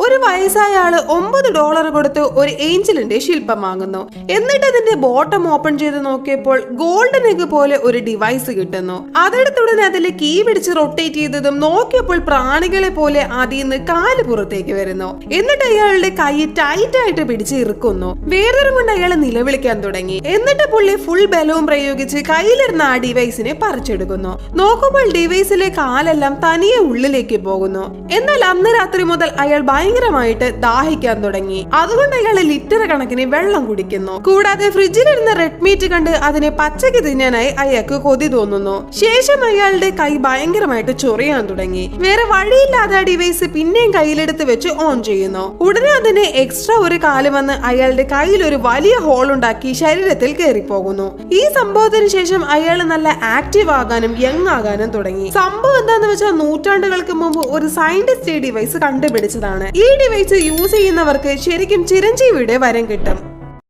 ഒരു വയസ്സായ ആള് $9 കൊടുത്ത് ഒരു ഏഞ്ചലിന്റെ ശില്പം വാങ്ങുന്നു. എന്നിട്ട് അതിന്റെ ബോട്ടം ഓപ്പൺ ചെയ്ത് നോക്കിയപ്പോൾ ഗോൾഡൻ എഗ് പോലെ ഒരു ഡിവൈസ് കിട്ടുന്നു. അതെടുത്തുടനെ അതിലെ കീ പിടിച്ച് റൊട്ടേറ്റ് ചെയ്തതും നോക്കിയപ്പോൾ പ്രാണികളെ പോലെ അതിൽ നിന്ന് കാല് പുറത്തേക്ക് വരുന്നു. എന്നിട്ട് അയാളുടെ കൈ ടൈറ്റ് ആയിട്ട് പിടിച്ച് ഇറുക്കുന്നു. വേദന കൊണ്ട് അയാൾ നിലവിളിക്കാൻ തുടങ്ങി. എന്നിട്ട് പുള്ളി ഫുൾ ബലവും പ്രയോഗിച്ച് കയ്യിലിരുന്ന ആ ഡിവൈസിനെ പറിച്ചെടുക്കുന്നു. നോക്കുമ്പോൾ ഡിവൈസിലെ കാലെല്ലാം തനിയെ ഉള്ളിലേക്ക് പോകുന്നു. എന്നാൽ അന്ന് രാത്രി മുതൽ അയാൾ ഭയങ്കരമായിട്ട് ദാഹിക്കാൻ തുടങ്ങി. അതുകൊണ്ട് അയാൾ ലിറ്റർ കണക്കിന് വെള്ളം കുടിക്കുന്നു. കൂടാതെ ഫ്രിഡ്ജിലിരുന്ന റെഡ് മീറ്റ് കണ്ട് അതിനെ പച്ചക്ക് തിന്നാനായി അയാൾക്ക് കൊതി തോന്നുന്നു. ശേഷം അയാളുടെ കൈ ഭയങ്കരമായിട്ട് ചൊറിയാൻ തുടങ്ങി. വേറെ വഴിയില്ലാതെ ആ ഡിവൈസ് പിന്നെയും കയ്യിലെടുത്ത് വെച്ച് ഓൺ ചെയ്യുന്നു. ഉടനെ അതിന് എക്സ്ട്രാ ഒരു കാല് വന്ന് അയാളുടെ കയ്യിൽ ഒരു വലിയ ഹോൾ ഉണ്ടാക്കി ശരീരത്തിൽ കയറിപ്പോകുന്നു. ഈ സംഭവത്തിന് ശേഷം അയാൾ നല്ല ആക്റ്റീവ് ആകാനും യങ് ആകാനും തുടങ്ങി. സംഭവം എന്താന്ന് വെച്ചാൽ നൂറ്റാണ്ടുകൾക്ക് മുമ്പ് ഒരു സയന്റിസ്റ്റ് ഈ ഡിവൈസ് കണ്ടുപിടിച്ചതാണ്. ഈ ഡിവൈസ് യൂസ് ചെയ്യുന്നവർക്ക് ശരിക്കും ചിരഞ്ജീവിയുടെ വരം കിട്ടും.